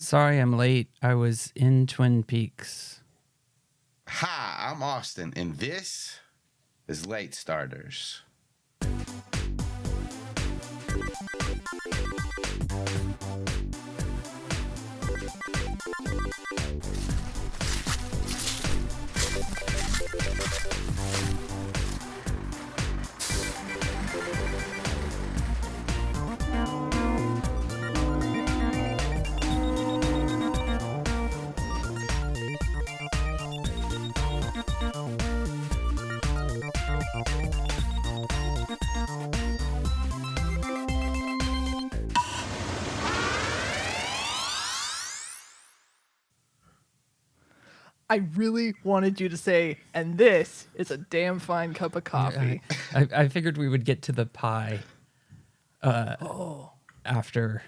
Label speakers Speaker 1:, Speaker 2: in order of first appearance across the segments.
Speaker 1: Sorry I'm late. I was in Twin Peaks.
Speaker 2: Hi, I'm Austin, and this is Late Starters.
Speaker 3: I really wanted you to say, and this is a damn fine cup of coffee.
Speaker 1: I figured we would get to the pie after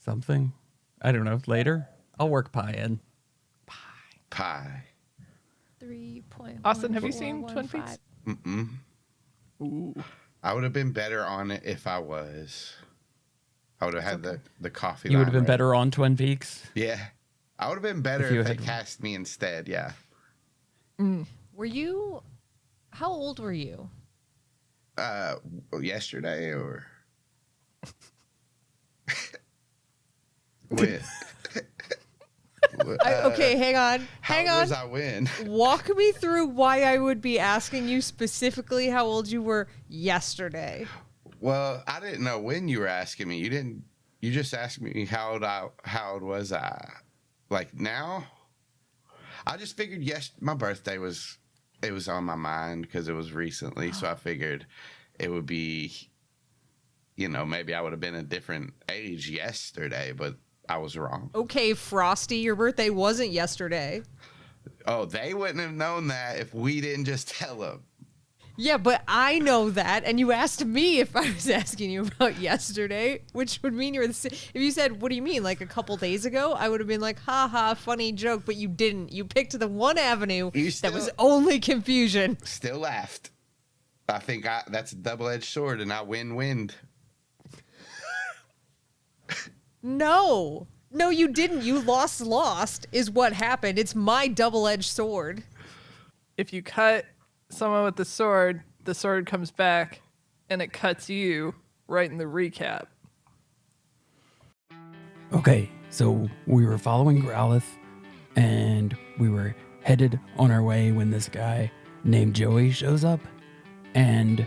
Speaker 1: something. I don't know, later. I'll work pie in.
Speaker 2: Pie.
Speaker 4: 3.1.
Speaker 3: Austin, have you seen Twin Peaks?
Speaker 2: Mm-mm.
Speaker 3: Ooh.
Speaker 2: I would have been better on it if I was. I would have had the coffee.
Speaker 1: You would have been
Speaker 2: line
Speaker 1: better on Twin Peaks?
Speaker 2: Yeah. I would have been better if they cast me instead, yeah.
Speaker 4: Were you... How old were you?
Speaker 2: Yesterday or... When?
Speaker 4: Okay, hang on.
Speaker 2: How was I win?
Speaker 4: Walk me through why I would be asking you specifically how old you were yesterday.
Speaker 2: Well, I didn't know when you were asking me. You just asked me how old was I? Like now? I just figured my birthday was on my mind because it was recently, so I figured it would be, maybe I would have been a different age yesterday, but I was wrong.
Speaker 4: Okay, Frosty, your birthday wasn't yesterday.
Speaker 2: Oh, they wouldn't have known that if we didn't just tell them.
Speaker 4: Yeah, but I know that, and you asked me if I was asking you about yesterday, which would mean you were if you said, what do you mean, like a couple days ago? I would have been like, haha, funny joke, but you didn't. You picked the one avenue that was only confusion.
Speaker 2: Still laughed. I think that's a double-edged sword, and I win-win.
Speaker 4: No, you didn't. You lost is what happened. It's my double-edged sword.
Speaker 3: If you cut someone with the sword comes back and it cuts you right in the recap.
Speaker 1: Okay, so we were following Growlithe, and we were headed on our way when this guy named Joey shows up, and,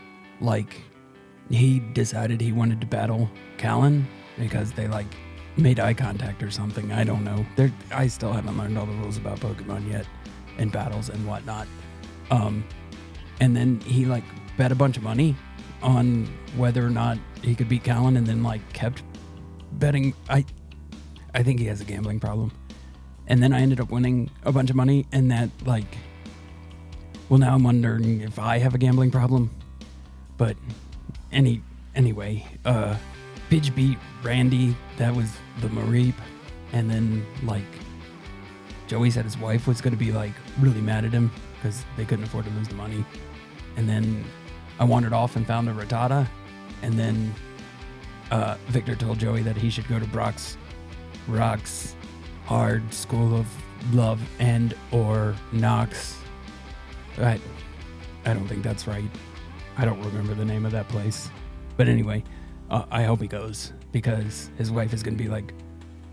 Speaker 1: he decided he wanted to battle Calynn because they, made eye contact or something. I don't know. I still haven't learned all the rules about Pokemon yet, and battles and whatnot. And then he bet a bunch of money on whether or not he could beat Calynn, and then kept betting. I think he has a gambling problem. And then I ended up winning a bunch of money, and that now I'm wondering if I have a gambling problem. But anyway, Pidge beat Randy. That was the Mareep. And then Joey said his wife was going to be really mad at him because they couldn't afford to lose the money. And then I wandered off and found a Rattata. And then Victor told Joey that he should go to Brock's Hard School of Love and or Knox. I don't think that's right. I don't remember the name of that place. But anyway, I hope he goes because his wife is going to be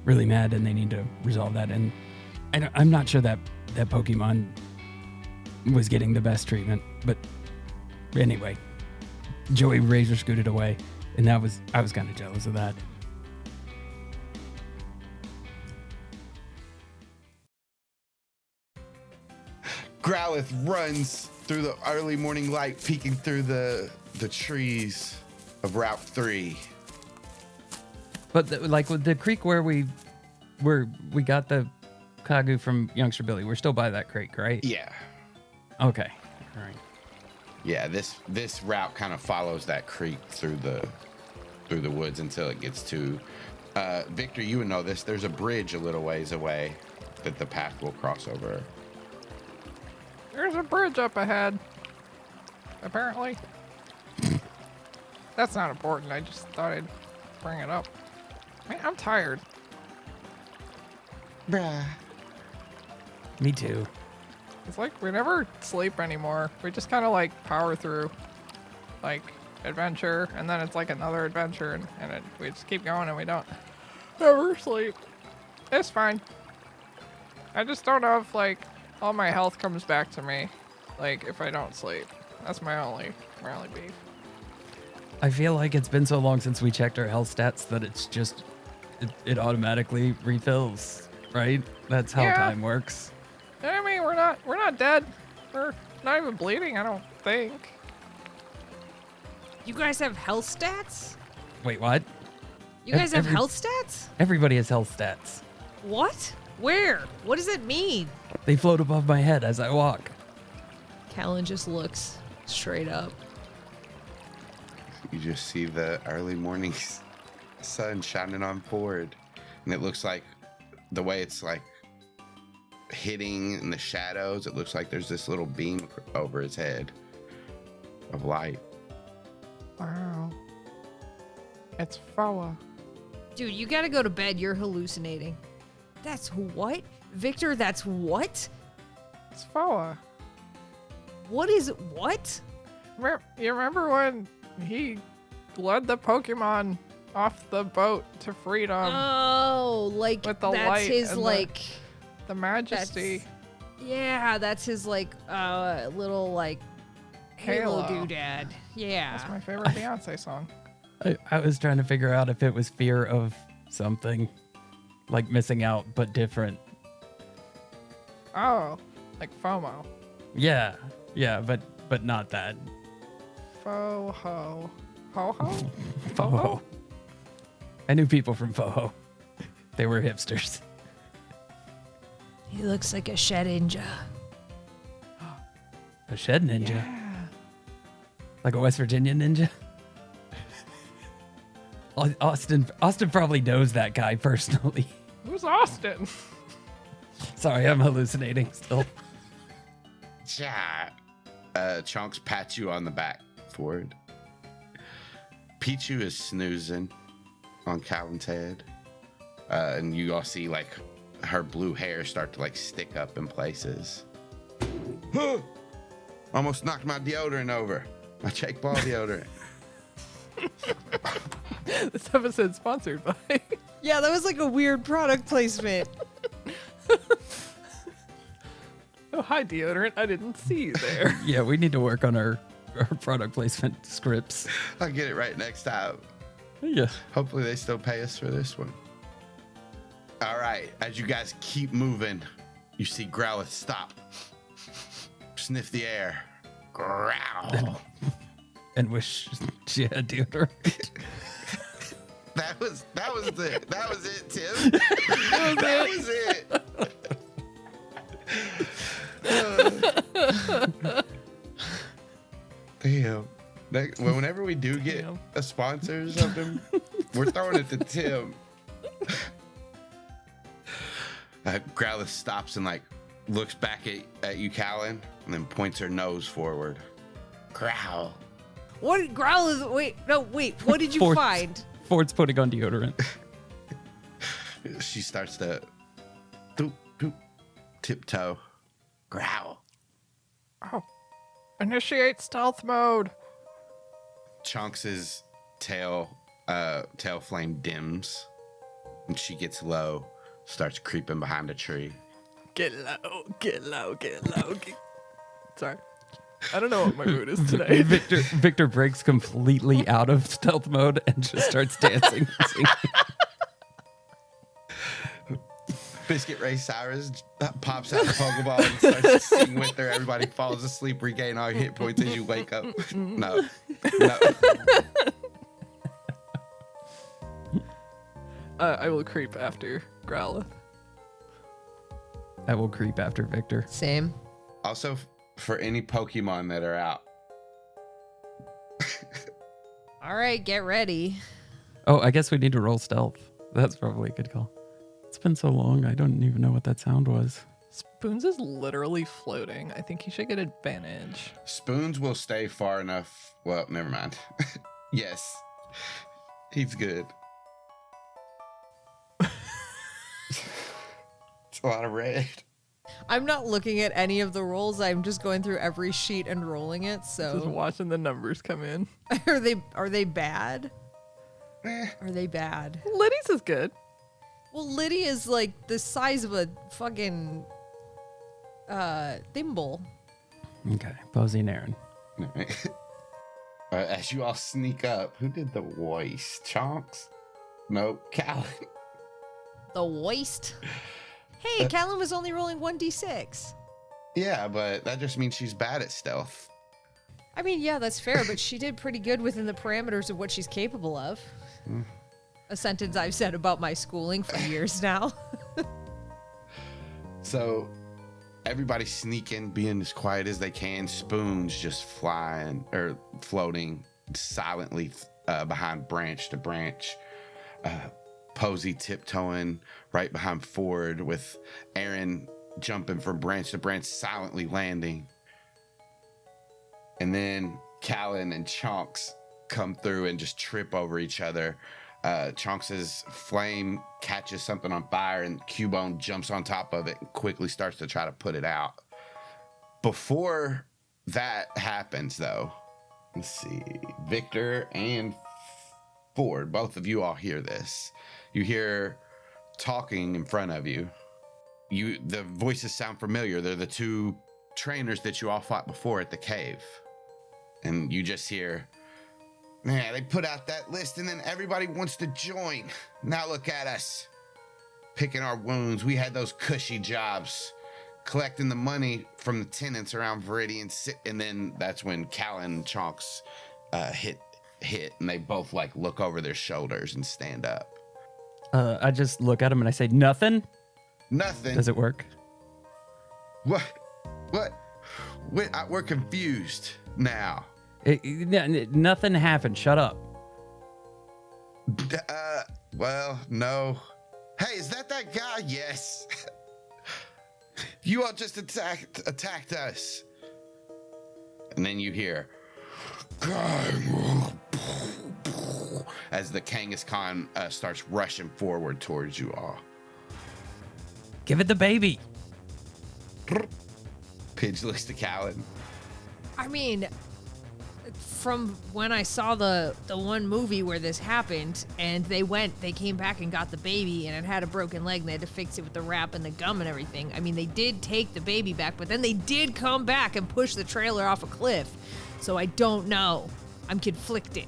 Speaker 1: really mad and they need to resolve that. And I'm not sure that Pokemon was getting the best treatment, but anyway, Joey razor scooted away, and I was kind of jealous of that.
Speaker 2: Growlithe runs through the early morning light, peeking through the trees of Route 3.
Speaker 1: But with the creek where we got the Kagu from Youngster Billy, we're still by that creek, right?
Speaker 2: Yeah.
Speaker 1: Okay. All right.
Speaker 2: Yeah, this route kind of follows that creek through the woods until it gets to Victor, you would know this. There's a bridge a little ways away that the path will cross over.
Speaker 3: There's a bridge up ahead. Apparently. That's not important. I just thought I'd bring it up. Man, I'm tired.
Speaker 2: Bruh.
Speaker 1: Me too.
Speaker 3: It's like we never sleep anymore. We just kind of like power through, like adventure, and then it's like another adventure, and we just keep going, and we don't ever sleep. It's fine. I just don't know if like all my health comes back to me, like if I don't sleep. That's my only beef.
Speaker 1: I feel like it's been so long since we checked our health stats that it's just it automatically refills, right? That's how
Speaker 3: Yeah.
Speaker 1: time works.
Speaker 3: I mean, we're not dead. We're not even bleeding, I don't think.
Speaker 4: You guys have health stats?
Speaker 1: Wait, what?
Speaker 4: You guys have
Speaker 1: Every-
Speaker 4: health stats?
Speaker 1: Everybody has health stats.
Speaker 4: What? Where? What does it mean?
Speaker 1: They float above my head as I walk.
Speaker 4: Calynn just looks straight up.
Speaker 2: You just see the early morning sun shining on Ford, and it looks like the way it's like hitting in the shadows. It looks like there's this little beam over his head of light.
Speaker 3: Wow. It's Foa.
Speaker 4: Dude, you gotta go to bed. You're hallucinating. That's what? Victor, that's what?
Speaker 3: It's Foa.
Speaker 4: What is what?
Speaker 3: You remember when he led the Pokemon off the boat to freedom?
Speaker 4: Oh, like
Speaker 3: with the
Speaker 4: that's
Speaker 3: light
Speaker 4: his
Speaker 3: and the-
Speaker 4: like
Speaker 3: The Majesty.
Speaker 4: yeah, that's his like little like Halo
Speaker 3: Halo.
Speaker 4: doodad. Yeah.
Speaker 3: That's my favorite Beyonce song.
Speaker 1: I was trying to figure out if it was fear of something, like missing out, but different.
Speaker 3: Oh, like FOMO.
Speaker 1: Yeah, but not that.
Speaker 3: Fo-ho. Ho-ho?
Speaker 1: Foho. I knew people from Foho. They were hipsters.
Speaker 4: He looks like a shed ninja.
Speaker 1: A shed ninja,
Speaker 3: Yeah.
Speaker 1: like a West Virginia ninja. Austin probably knows that guy personally.
Speaker 3: Who's Austin?
Speaker 1: Sorry, I'm hallucinating still.
Speaker 2: Yeah. Chunks pats you on the back, Ford. Pichu is snoozing on Calvin's head. And you all see like her blue hair start to like stick up in places. Almost knocked my deodorant over. My Jake Ball deodorant.
Speaker 3: This episode's sponsored by.
Speaker 4: Yeah, that was like a weird product placement.
Speaker 3: Oh, hi, deodorant. I didn't see you there.
Speaker 1: Yeah, we need to work on our product placement scripts.
Speaker 2: I'll get it right next time.
Speaker 1: Yeah.
Speaker 2: Hopefully they still pay us for this one. All right, as you guys keep moving, you see Growlithe stop. Sniff the air. Growl.
Speaker 1: And wish she had deodorant.
Speaker 2: That was it. That was it, Tim. That was it. Damn. Whenever we do get
Speaker 3: Damn.
Speaker 2: a sponsor or something, we're throwing it to Tim. Growlithe stops and like looks back at you, Calynn, and then points her nose forward. Growl.
Speaker 4: What growl is wait, what did you
Speaker 1: Ford's-
Speaker 4: find?
Speaker 1: Ford's putting on deodorant.
Speaker 2: She starts to doop, doop, tiptoe. Growl.
Speaker 3: Oh. Initiate stealth mode.
Speaker 2: Chunks' tail flame dims, and she gets low, starts creeping behind a tree.
Speaker 3: Get low, get low, get low. Sorry. I don't know what my mood is today.
Speaker 1: Victor breaks completely out of stealth mode and just starts dancing and singing.
Speaker 2: Biscuit Ray Cyrus pops out the Pokeball and starts to sing with her. Everybody falls asleep, regain all your hit points as you wake up. No.
Speaker 3: I will creep after Growlithe.
Speaker 1: I will creep after Victor.
Speaker 4: Same.
Speaker 2: Also, for any Pokemon that are out.
Speaker 4: All right, get ready.
Speaker 1: Oh, I guess we need to roll stealth. That's probably a good call. It's been so long, I don't even know what that sound was.
Speaker 3: Spoons is literally floating. I think he should get advantage.
Speaker 2: Spoons will stay far enough. Well, never mind. Yes. He's good. It's a lot of red.
Speaker 4: I'm not looking at any of the rolls. I'm just going through every sheet and rolling it.
Speaker 3: Just
Speaker 4: So
Speaker 3: watching the numbers come in.
Speaker 4: are they bad?
Speaker 2: Eh.
Speaker 4: Are they bad?
Speaker 3: Liddy's is good.
Speaker 4: Well, Liddy is like the size of a fucking thimble.
Speaker 1: Okay, Posey and Aaron.
Speaker 2: As you all sneak up, who did the voice? Chonks? No, Calynn.
Speaker 4: The waist. Hey, Calynn was only rolling 1d6.
Speaker 2: Yeah, but that just means she's bad at stealth.
Speaker 4: I mean, yeah, that's fair, but she did pretty good within the parameters of what she's capable of. A sentence I've said about my schooling for years now.
Speaker 2: So everybody sneaking, being as quiet as they can. Spoons just flying or floating silently behind branch to branch. Posey tiptoeing right behind Ford, with Aaron jumping from branch to branch, silently landing. And then Calynn and Chonks come through and just trip over each other. Chonks' flame catches something on fire, and Cubone jumps on top of it and quickly starts to try to put it out. Before that happens, though, let's see, Victor and Ford, both of you all hear this. You hear talking in front of you. The voices sound familiar. They're the two trainers that you all fought before at the cave. And you just hear, man, they put out that list and then everybody wants to join. Now look at us, picking our wounds. We had those cushy jobs, collecting the money from the tenants around Viridian. And then that's when Calynn and Chonks hit, and they both like look over their shoulders and stand up.
Speaker 1: I just look at him and I say, nothing.
Speaker 2: Nothing.
Speaker 1: Does it work?
Speaker 2: What? We're confused now.
Speaker 1: Nothing happened. Shut up.
Speaker 2: Well, no. Hey, is that guy? Yes. You all just attacked us. And then you hear, as the Kangaskhan starts rushing forward towards you all.
Speaker 1: Give it the baby.
Speaker 2: Pidge looks to Calynn.
Speaker 4: I mean, from when I saw the one movie where this happened, and they came back and got the baby, and it had a broken leg, and they had to fix it with the wrap and the gum and everything. I mean, they did take the baby back, but then they did come back and push the trailer off a cliff. So I don't know. I'm conflicted.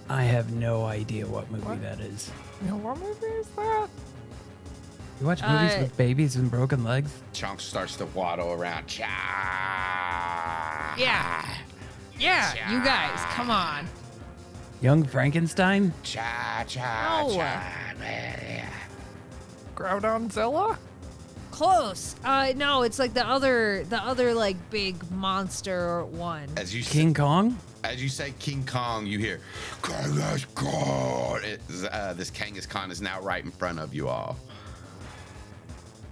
Speaker 1: I have no idea what movie that is.
Speaker 3: You know, what movie is that?
Speaker 1: You watch movies with babies and broken legs?
Speaker 2: Chonk starts to waddle around. Cha.
Speaker 4: Yeah, you guys, come on.
Speaker 1: Young Frankenstein?
Speaker 2: Cha.
Speaker 3: Groudonzilla?
Speaker 4: Close. No, it's like the other like big monster one.
Speaker 2: As you
Speaker 1: King Kong?
Speaker 2: As you say King Kong, you hear Kangaskhan. This Kangaskhan is now right in front of you all.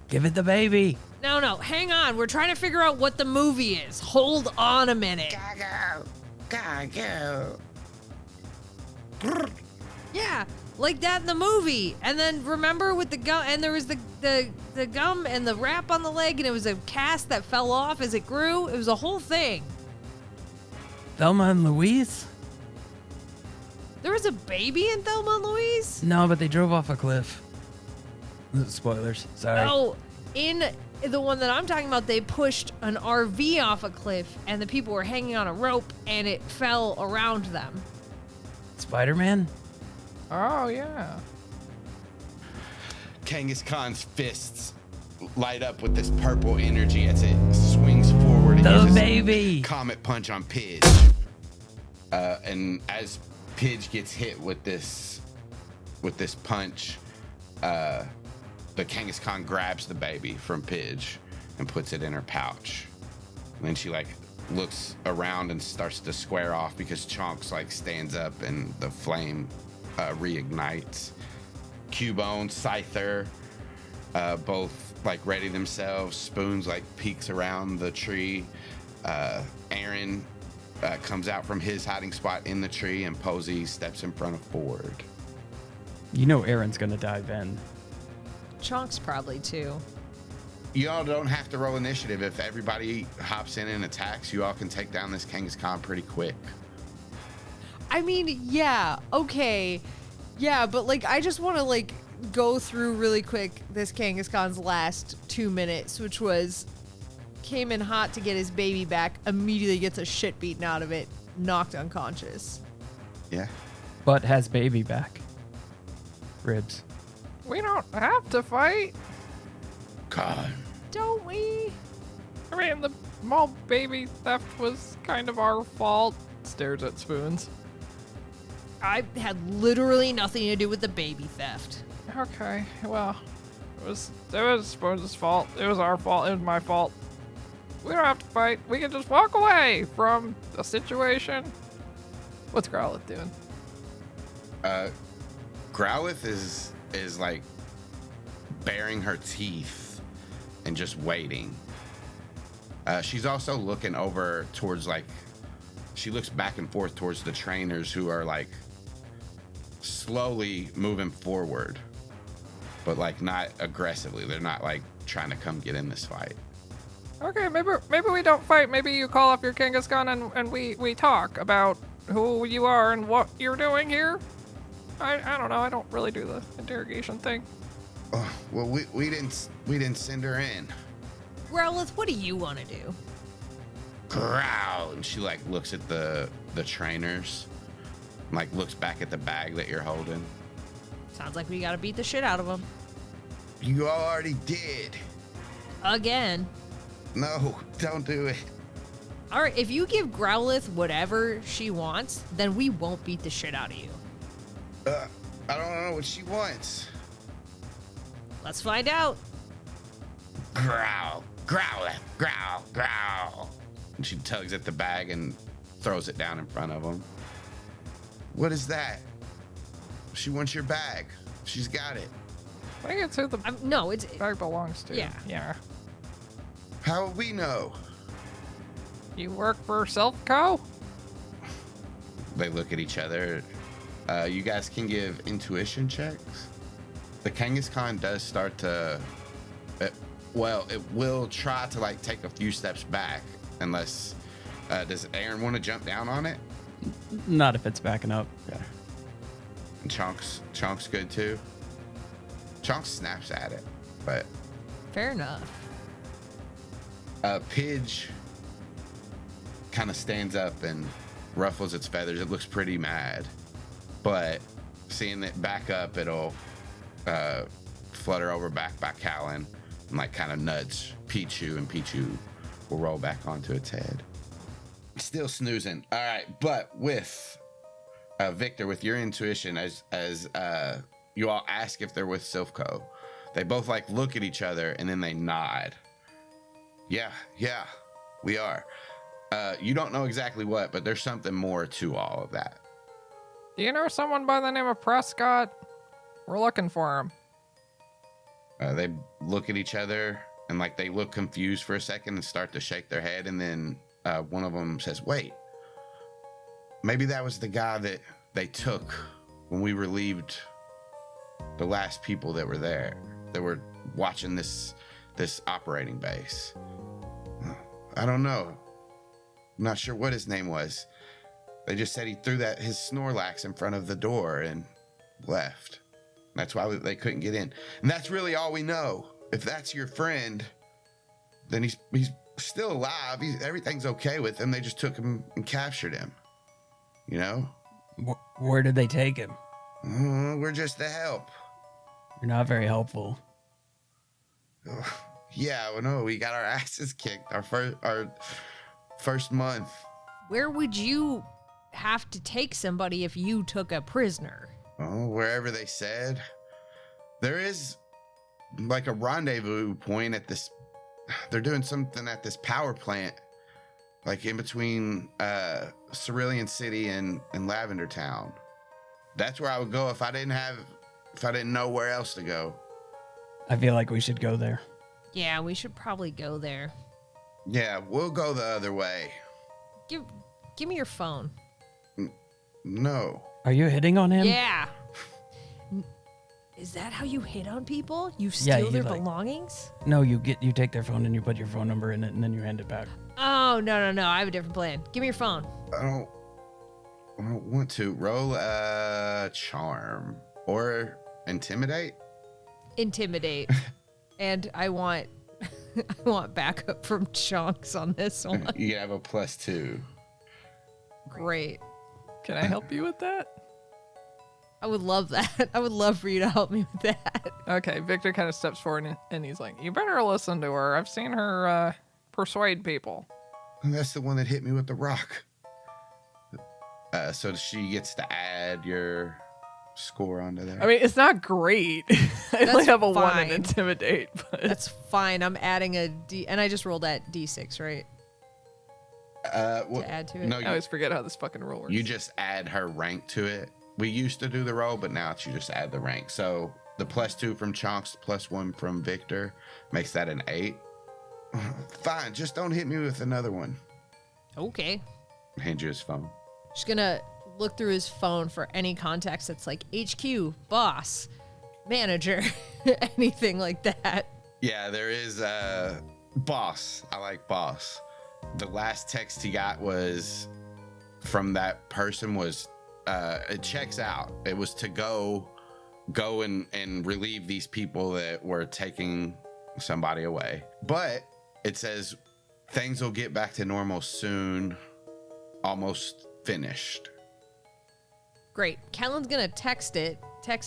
Speaker 1: Give it the baby.
Speaker 4: No, hang on. We're trying to figure out what the movie is. Hold on a minute.
Speaker 2: Go.
Speaker 4: Yeah, like that in the movie. And then remember with the gum, and there was the gum and the wrap on the leg, and it was a cast that fell off as it grew. It was a whole thing.
Speaker 1: Thelma and Louise?
Speaker 4: There was a baby in Thelma and Louise?
Speaker 1: No, but they drove off a cliff. Spoilers. Sorry.
Speaker 4: Oh, in the one that I'm talking about, they pushed an RV off a cliff, and the people were hanging on a rope, and it fell around them.
Speaker 1: Spider-Man?
Speaker 3: Oh, yeah.
Speaker 2: Kangaskhan's fists light up with this purple energy as it swings forward and
Speaker 1: The
Speaker 2: uses
Speaker 1: baby!
Speaker 2: Comet Punch on Pidge. And as Pidge gets hit with this punch, the Kangaskhan grabs the baby from Pidge and puts it in her pouch. And then she looks around and starts to square off because Chonks stands up and the flame reignites. Cubone, Scyther, both ready themselves. Spoons peeks around the tree. Aaron comes out from his hiding spot in the tree, and Posey steps in front of Ford.
Speaker 1: You know Aaron's gonna dive in.
Speaker 4: Chonks probably too.
Speaker 2: you all don't have to roll initiative. If everybody hops in and attacks, you all can take down this Kangaskhan pretty quick.
Speaker 4: I mean, yeah, okay. Yeah, but like I just want to like go through really quick this Kangaskhan's last 2 minutes, which was came in hot to get his baby back, immediately gets a shit beaten out of it, knocked unconscious.
Speaker 2: Yeah.
Speaker 1: But has baby back. Ribs.
Speaker 3: We don't have to fight.
Speaker 2: God.
Speaker 4: Don't we?
Speaker 3: I mean, the small baby theft was kind of our fault. Stares at Spoons.
Speaker 4: I had literally nothing to do with the baby theft.
Speaker 3: Okay, well, it was Spoons' fault. It was our fault. It was my fault. We don't have to fight. We can just walk away from the situation. What's Growlithe doing?
Speaker 2: Growlithe is like baring her teeth and just waiting. She's also looking over towards like, she looks back and forth towards the trainers who are like slowly moving forward, but like not aggressively. They're not like trying to come get in this fight.
Speaker 3: Okay, maybe we don't fight. Maybe you call off your Kangaskhan and we talk about who you are and what you're doing here. I don't know. I don't really do the interrogation thing.
Speaker 2: Oh, well, we didn't send her in.
Speaker 4: Growlithe, what do you want to do?
Speaker 2: Growl. And she like looks at the trainers, and, like looks back at the bag that you're holding.
Speaker 4: Sounds like we gotta beat the shit out of him.
Speaker 2: You already did.
Speaker 4: Again.
Speaker 2: No, don't do it.
Speaker 4: Alright, if you give Growlithe whatever she wants, then we won't beat the shit out of you.
Speaker 2: I don't know what she wants.
Speaker 4: Let's find out.
Speaker 2: Growl, growl, growl, growl. And she tugs at the bag and throws it down in front of him. What is that? She wants your bag. She's got it.
Speaker 3: I think it's who the
Speaker 4: No, it's...
Speaker 3: bag belongs to.
Speaker 4: Yeah.
Speaker 3: Yeah.
Speaker 2: How will we know?
Speaker 3: You work for Selfco?
Speaker 2: They look at each other. You guys can give intuition checks. The Kangaskhan does start to... it will try to like take a few steps back unless... does Aaron want to jump down on it?
Speaker 1: Not if it's backing up.
Speaker 2: Yeah. And Chonk's good too. Chonk snaps at it, but
Speaker 4: Fair enough.
Speaker 2: Pidge kind of stands up and ruffles its feathers. It looks pretty mad, but seeing it back up, it'll flutter over back by Calynn and like kind of nudge Pichu, and Pichu will roll back onto its head. Still snoozing. All right, but with Victor, with your intuition, as you all ask if they're with Silphco, they both like look at each other and then they nod. Yeah, we are. You don't know exactly what, but there's something more to all of that.
Speaker 3: Do you know someone by the name of Prescott? We're looking for him.
Speaker 2: They look at each other and like they look confused for a second and start to shake their head, and then one of them says, "Wait, maybe that was the guy that they took when we relieved the last people that were there, that were watching this operating base. I don't know. I'm not sure what his name was. They just said he threw his Snorlax in front of the door and left. That's why they couldn't get in. And that's really all we know. If that's your friend, then he's still alive. Everything's okay with him. They just took him and captured him. You know?
Speaker 1: Where did they take him?
Speaker 2: We're just the help.
Speaker 1: You're not very helpful.
Speaker 2: Yeah, well, no, we got our asses kicked our first month.
Speaker 4: Where would you have to take somebody if you took a prisoner?
Speaker 2: Oh, wherever they said. There is like a rendezvous point at this. They're doing something at this power plant, like in between Cerulean City and Lavender Town. That's where I would go if I didn't know where else to go.
Speaker 1: I feel like we should go there.
Speaker 4: Yeah, we should probably go there.
Speaker 2: Yeah, we'll go the other way.
Speaker 4: Give me your phone.
Speaker 2: No.
Speaker 1: Are you hitting on him?
Speaker 4: Yeah. Is that how you hit on people? You
Speaker 1: Yeah,
Speaker 4: steal
Speaker 1: you
Speaker 4: their
Speaker 1: like-
Speaker 4: no,
Speaker 1: No, you take their phone and you put your phone number in it and then you hand it back.
Speaker 4: Oh, no. I have a different plan. Give me your phone.
Speaker 2: I don't want to roll a charm or intimidate.
Speaker 4: Intimidate. And I want backup from Chunks on this one.
Speaker 2: You have a +2.
Speaker 4: Great.
Speaker 3: Can I help you with that?
Speaker 4: I would love that. I would love for you to help me with that.
Speaker 3: Okay, Victor kind of steps forward and he's like, you better listen to her. I've seen her persuade people.
Speaker 2: And that's the one that hit me with the rock. So she gets to add your score onto there.
Speaker 3: I mean, it's not great. I only have a 1
Speaker 4: fine.
Speaker 3: in Intimidate. But
Speaker 4: That's fine. I'm adding a D, and I just rolled that D6, right?
Speaker 2: Well,
Speaker 4: To add to it.
Speaker 2: no,
Speaker 3: I always forget how this fucking rule works.
Speaker 2: you just add her rank to it. We used to do the roll, but now you just add the rank. So the +2 from Chonks, +1 from Victor makes that an 8. Fine, just don't hit me with another one.
Speaker 4: Okay.
Speaker 2: Hand you his phone.
Speaker 4: Just gonna look through his phone for any contacts that's like HQ, boss, manager, anything like that.
Speaker 2: Yeah, there is boss. I like boss. The last text he got was from that person was it checks out. It was to go and relieve these people that were taking somebody away. But it says things will get back to normal soon. Almost finished.
Speaker 4: Great. Calyn's gonna text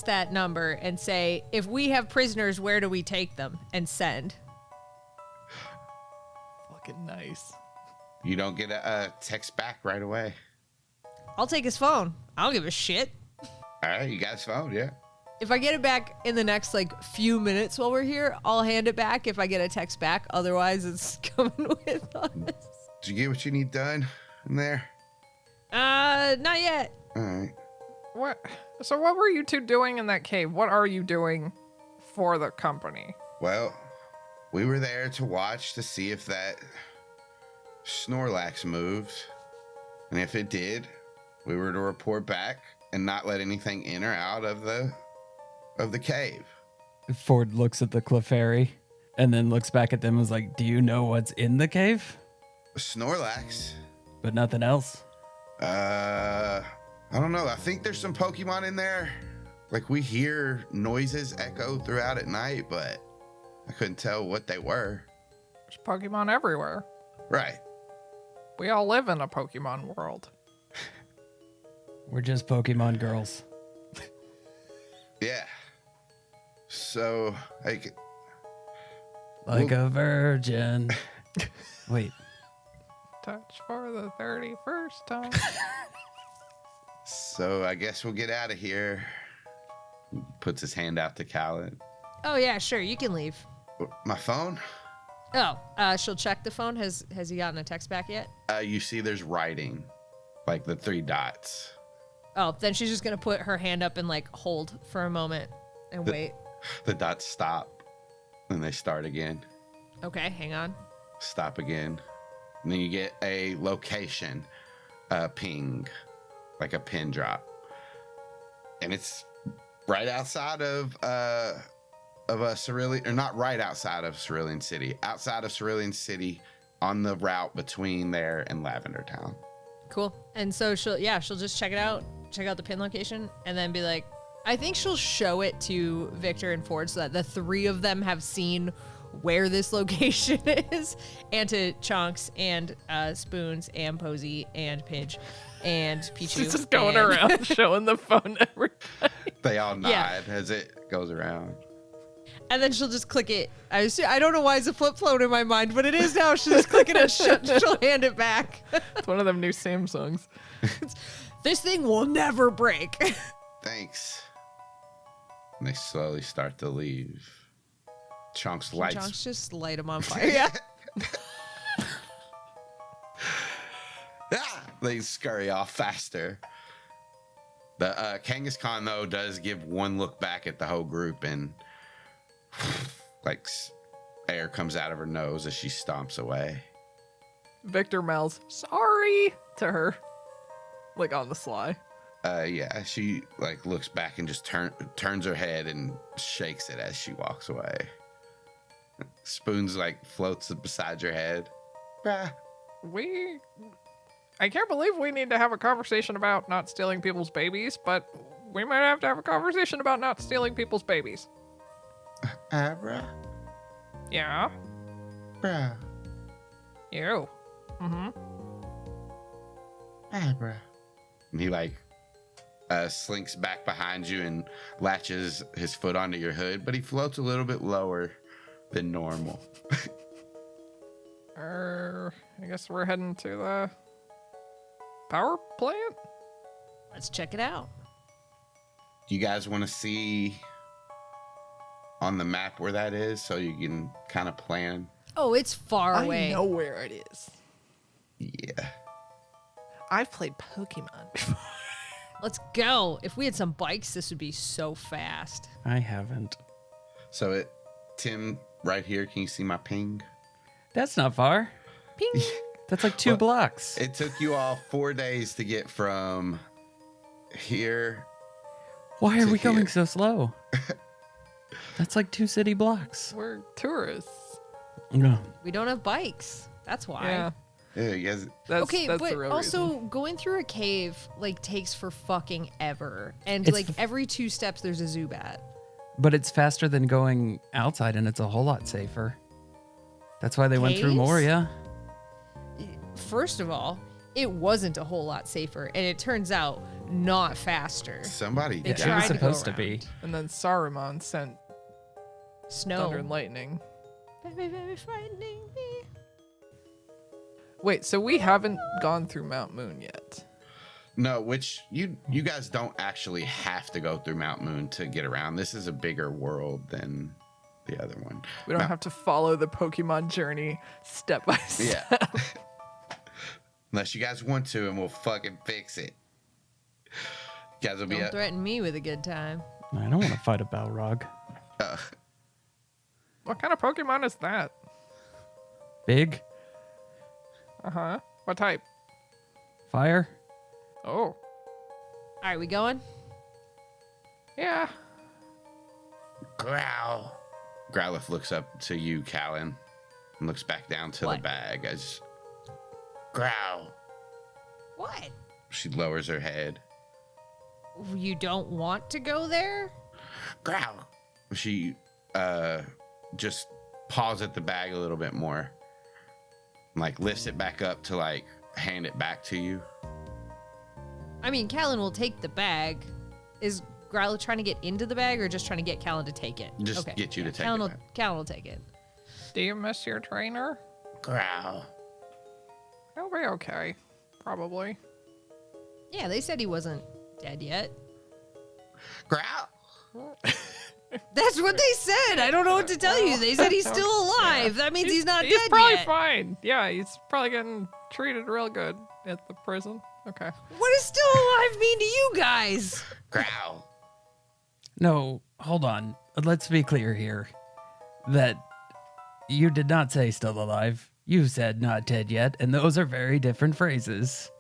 Speaker 4: that number and say, if we have prisoners, where do we take them? And send.
Speaker 3: Fucking nice.
Speaker 2: You don't get a text back right away.
Speaker 4: I'll take his phone. I don't give a shit.
Speaker 2: All right, you got his phone, yeah.
Speaker 4: If I get it back in the next like few minutes while we're here, I'll hand it back if I get a text back. Otherwise, it's coming with us.
Speaker 2: Did you get what you need done in there?
Speaker 4: Not yet.
Speaker 2: All right.
Speaker 3: What? So what were you two doing in that cave? What are you doing for the company?
Speaker 2: Well, we were there to watch to see if that Snorlax moved. And if it did, we were to report back and not let anything in or out of the cave.
Speaker 1: Ford looks at the Clefairy and then looks back at them and is like, do you know what's in the cave?
Speaker 2: Snorlax?
Speaker 1: But nothing else?
Speaker 2: I don't know. I think there's some Pokemon in there. Like, we hear noises echo throughout at night, but I couldn't tell what they were.
Speaker 3: There's Pokemon everywhere.
Speaker 2: Right.
Speaker 3: We all live in a Pokemon world.
Speaker 1: We're just Pokemon girls.
Speaker 2: Yeah. So, like
Speaker 1: A virgin. Wait.
Speaker 3: Touch for the 31st time.
Speaker 2: So I guess we'll get out of here. Puts his hand out to Calynn.
Speaker 4: Oh yeah, sure. You can leave.
Speaker 2: My phone?
Speaker 4: Oh, she'll check the phone. Has he gotten a text back yet?
Speaker 2: You see there's writing, like the 3 dots.
Speaker 4: Oh, then she's just gonna put her hand up and like hold for a moment and wait.
Speaker 2: The dots stop, and they start again.
Speaker 4: Okay, hang on.
Speaker 2: Stop again. And then you get a location, ping, like a pin drop. And it's right outside of Cerulean, or not right outside of Cerulean City, outside of Cerulean City on the route between there and Lavender Town.
Speaker 4: Cool. And so she'll just check it out, check out the pin location, and then be like, I think she'll show it to Victor and Ford so that the 3 of them have seen where this location is, and to Chonks and Spoons and Posey and Pidge and Pichu.
Speaker 3: She's just going
Speaker 4: and-
Speaker 3: around showing the phone to everybody.
Speaker 2: They all nod
Speaker 4: Yeah.
Speaker 2: as it goes around.
Speaker 4: And then she'll just click it. I don't know why it's a flip phone in my mind, but it is now. She'll just click it and she'll hand it back.
Speaker 3: It's one of them new Samsungs.
Speaker 4: This thing will never break.
Speaker 2: Thanks. And they slowly start to leave. Chunks lights.
Speaker 4: Chonks just light them on fire. Yeah.
Speaker 2: Ah! They scurry off faster. The Kangaskhan, though, does give one look back at the whole group, and like air comes out of her nose as she stomps away.
Speaker 3: Victor mouths, sorry, to her. Like on the sly.
Speaker 2: Yeah, she like looks back and just turns her head and shakes it as she walks away. Spoons like floats beside your head. Bruh.
Speaker 3: I can't believe we need to have a conversation about not stealing people's babies, but we might have to have a conversation about not stealing people's babies.
Speaker 2: Bruh.
Speaker 3: Yeah?
Speaker 2: Bruh.
Speaker 3: You. Mm-hmm.
Speaker 2: Bruh. And he like slinks back behind you and latches his foot onto your hood, but he floats a little bit lower than normal.
Speaker 3: I guess we're heading to the power plant?
Speaker 4: Let's check it out.
Speaker 2: Do you guys want to see on the map where that is so you can kind of plan?
Speaker 4: Oh, it's far away.
Speaker 3: I know where it is.
Speaker 2: Yeah.
Speaker 3: I've played Pokemon before.
Speaker 4: Let's go. If we had some bikes, this would be so fast.
Speaker 1: I haven't.
Speaker 2: So Tim, right here, can you see my ping?
Speaker 1: That's not far.
Speaker 4: Ping.
Speaker 1: That's like 2 blocks.
Speaker 2: It took you all 4 days to get from here.
Speaker 1: Why are
Speaker 2: to
Speaker 1: we going
Speaker 2: here.
Speaker 1: so slow? That's like 2 city blocks.
Speaker 3: We're tourists.
Speaker 1: No.
Speaker 4: We don't have bikes. That's why.
Speaker 3: Yeah.
Speaker 2: Yeah, you guys.
Speaker 3: That's,
Speaker 4: Okay,
Speaker 3: that's
Speaker 4: but
Speaker 3: the real
Speaker 4: also
Speaker 3: reason.
Speaker 4: going through a cave like takes for fucking ever, and
Speaker 1: It's
Speaker 4: like every 2 steps there's a Zubat.
Speaker 1: But it's faster than going outside, and it's a whole lot safer. That's why they went through
Speaker 4: Caves?
Speaker 1: Moria.
Speaker 4: First of all, it wasn't a whole lot safer, and it turns out not faster.
Speaker 2: Somebody
Speaker 4: They
Speaker 1: It
Speaker 4: tried
Speaker 1: was
Speaker 4: to go
Speaker 1: supposed to be.
Speaker 4: around.
Speaker 3: And then Saruman sent thunder and
Speaker 4: Snow.
Speaker 3: lightning.
Speaker 4: Very, very frightening me.
Speaker 3: Wait, so we haven't gone through Mount Moon yet.
Speaker 2: No, which you guys don't actually have to go through Mount Moon to get around. This is a bigger world than the other one.
Speaker 3: We don't have to follow the Pokemon journey step by step.
Speaker 2: Yeah. Unless you guys want to, and we'll fucking fix it. You guys will be
Speaker 4: Don't threaten me with a good time.
Speaker 1: I don't want to fight a Balrog.
Speaker 3: What kind of Pokemon is that?
Speaker 1: Big
Speaker 3: Uh-huh. What type?
Speaker 1: fire.
Speaker 3: Oh.
Speaker 4: All right, we going?
Speaker 3: Yeah.
Speaker 2: Growl. Growlithe looks up to you, Calynn, and looks back down to the
Speaker 4: What?
Speaker 2: bag as Growl.
Speaker 4: What?
Speaker 2: She lowers her head.
Speaker 4: You don't want to go there?
Speaker 2: Growl. She just paws at the bag a little bit more. Like lifts it back up to like hand it back to you.
Speaker 4: I mean, Calynn will take the bag. Is Growlithe trying to get into the bag or just trying to get Calynn to take it?
Speaker 2: Just get you to take
Speaker 4: Calynn
Speaker 2: it
Speaker 4: will,
Speaker 2: back.
Speaker 4: Calynn will take it.
Speaker 3: Do you miss your trainer?
Speaker 2: Growl.
Speaker 3: He'll be okay. Probably.
Speaker 4: Yeah, they said he wasn't dead yet.
Speaker 2: Growl.
Speaker 4: That's what they said. I don't know what to tell you. They said he's still alive. That means he's not
Speaker 3: He's
Speaker 4: dead
Speaker 3: probably
Speaker 4: yet.
Speaker 3: fine. Yeah, he's probably getting treated real good at the prison. Okay.
Speaker 4: What does still alive mean to you guys?
Speaker 2: Growl.
Speaker 1: No, hold on. Let's be clear here. That you did not say still alive. You said not dead yet, and those are very different phrases.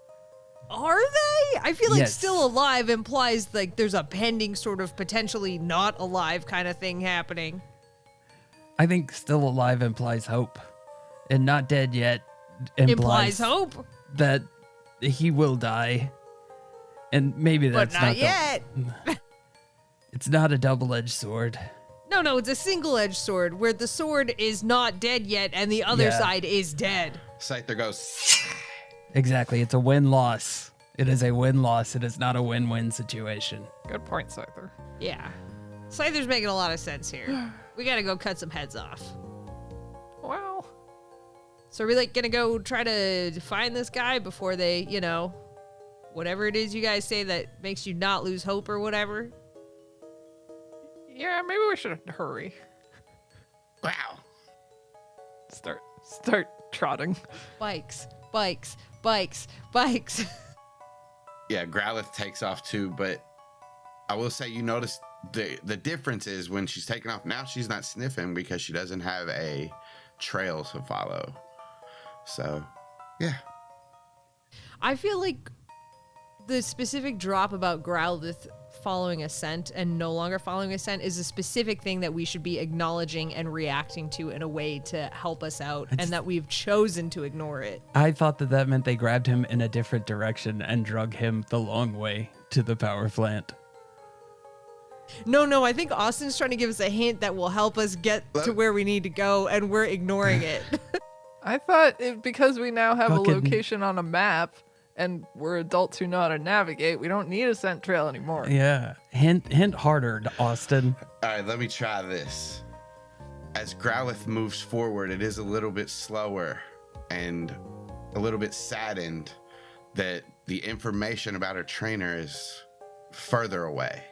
Speaker 4: Are they? I feel like
Speaker 1: Yes.
Speaker 4: still alive implies like there's a pending sort of potentially not alive kind of thing happening.
Speaker 1: I think still alive implies hope, and not dead yet
Speaker 4: Implies hope,
Speaker 1: that he will die. And maybe
Speaker 4: but
Speaker 1: that's
Speaker 4: not
Speaker 1: not the-
Speaker 4: yet.
Speaker 1: It's not a double-edged sword.
Speaker 4: No, it's a single-edged sword where the sword is not dead yet and the other
Speaker 1: Yeah.
Speaker 4: side is dead.
Speaker 2: Scyther goes.
Speaker 1: Exactly. It's a win-loss. It is a win-loss. It is not a win-win situation.
Speaker 3: Good point, Scyther.
Speaker 4: Yeah. Scyther's making a lot of sense here. We gotta go cut some heads off.
Speaker 3: Well,
Speaker 4: So are we like gonna go try to find this guy before they, whatever it is you guys say that makes you not lose hope or whatever?
Speaker 3: yeah, maybe we should hurry.
Speaker 2: Growl.
Speaker 3: Start trotting.
Speaker 4: Bikes.
Speaker 2: Yeah, Growlithe takes off too, but I will say you notice the difference is when she's taking off now, she's not sniffing because she doesn't have a trail to follow. So, yeah.
Speaker 4: I feel like The specific drop about Growlithe following a scent and no longer following a scent is a specific thing that we should be acknowledging and reacting to in a way to help us out, and that we've chosen to ignore it.
Speaker 1: I thought that meant they grabbed him in a different direction and drug him the long way to the power plant.
Speaker 4: No, I think Austin's trying to give us a hint that will help us get to where we need to go, and we're ignoring it.
Speaker 3: I thought because we now have
Speaker 1: Fucking-
Speaker 3: a location on a map and we're adults who know how to navigate, we don't need a scent trail anymore.
Speaker 1: Yeah. Hint harder, Austin.
Speaker 2: All right, let me try this. As Growlithe moves forward, it is a little bit slower and a little bit saddened that the information about her trainer is further away.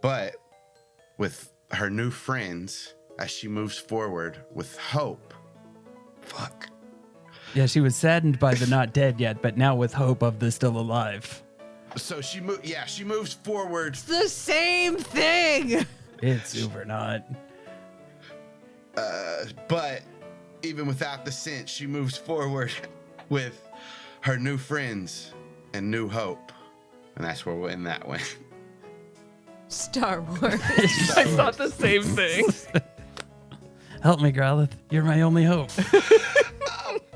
Speaker 2: But with her new friends, as she moves forward with hope,
Speaker 1: Yeah, she was saddened by the not dead yet, but now with hope of the still alive.
Speaker 2: So she moves forward.
Speaker 4: It's the same thing.
Speaker 1: It's super not.
Speaker 2: But even without the scent, she moves forward with her new friends and new hope. And that's where we'll end that one.
Speaker 4: Star Wars.
Speaker 3: I thought the same thing.
Speaker 1: Help me, Growlithe. You're my only hope.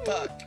Speaker 2: Fuck.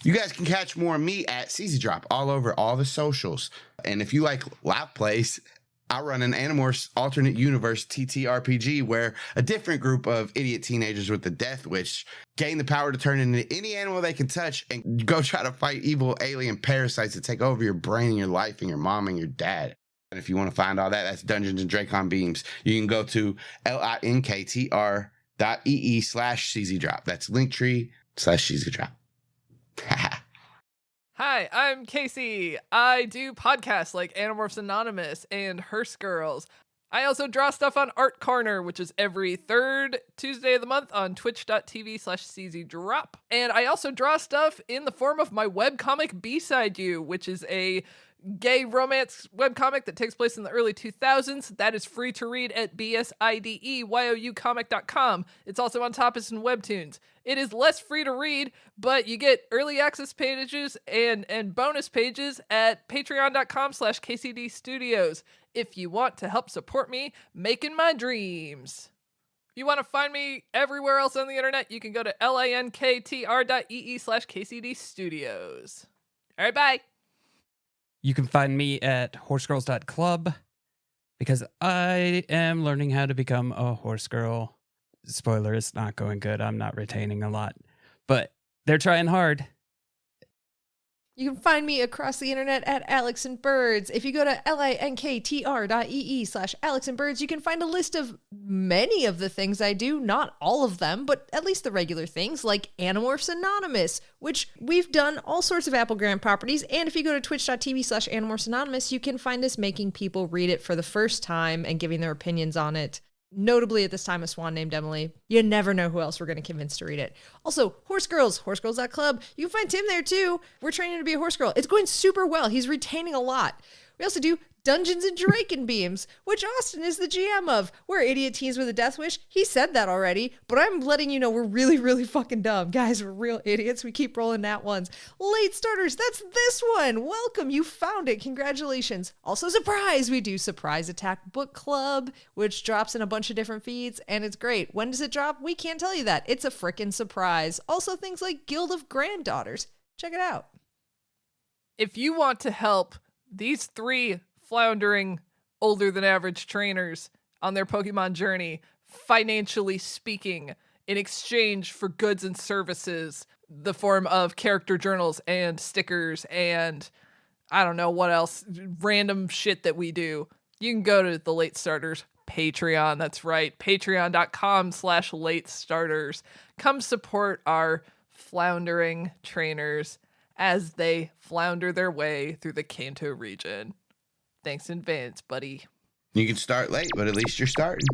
Speaker 2: You guys can catch more of me at CZ Drop all over all the socials. And if you like live plays, I run an Animorphs alternate universe TTRPG where a different group of idiot teenagers with the Death Wish gain the power to turn into any animal they can touch and go try to fight evil alien parasites that take over your brain and your life and your mom and your dad. And if you want to find all that, that's Dungeons and Dracon Beams. You can go to linktr.ee/CZ Drop. That's linktree/CZ Drop.
Speaker 3: Hi, I'm Kaycie. I do podcasts like Animorphs Anonymous and Hearst Girls. I also draw stuff on Art Corner, which is every third Tuesday of the month on twitch.tv/CZDrop. And I also draw stuff in the form of my webcomic B-Side You, which is a gay romance webcomic that takes place in the early 2000s. That is free to read at bsideyoucomic.com. It's also on Tapas and Webtoons. It is less free to read, but you get early access pages and bonus pages at patreon.com/KCD Studios if you want to help support me making my dreams. If you want to find me everywhere else on the internet, you can go to linktr.ee/KCD Studios. All right, bye.
Speaker 1: You can find me at horsegirls.club because I am learning how to become a horse girl. Spoiler, it's not going good. I'm not retaining a lot, but they're trying hard.
Speaker 4: You can find me across the internet at Alex and Birds. If you go to linktr.ee/Alex and Birds, you can find a list of many of the things I do. Not all of them, but at least the regular things like Animorphs Anonymous, which we've done all sorts of Applegram properties. And if you go to twitch.tv/Animorphs Anonymous, you can find us making people read it for the first time and giving their opinions on it. Notably at this time, a swan named Emily. You never know who else we're going to convince to read it. Also, Horse Girls, horsegirls.club. You can find Tim there too. We're training to be a horse girl. It's going super well. He's retaining a lot. We also do Dungeons and Dracon Beams, which Austin is the GM of. We're idiot teens with a death wish. He said that already, but I'm letting you know we're really, really fucking dumb. Guys, we're real idiots. We keep rolling nat ones. Late starters, that's this one. Welcome, you found it. Congratulations. Also, surprise, we do Surprise Attack Book Club, which drops in a bunch of different feeds, and it's great. When does it drop? We can't tell you that. It's a frickin' surprise. Also, things like Guild of Granddaughters. Check it out.
Speaker 3: If you want to help these three floundering, older than average trainers on their Pokemon journey, financially speaking, in exchange for goods and services, the form of character journals and stickers and I don't know what else, random shit that we do, you can go to the Late Starters Patreon. That's right, patreon.com/latestarters. Come support our floundering trainers as they flounder their way through the Kanto region. Thanks in advance, buddy.
Speaker 2: You can start late, but at least you're starting.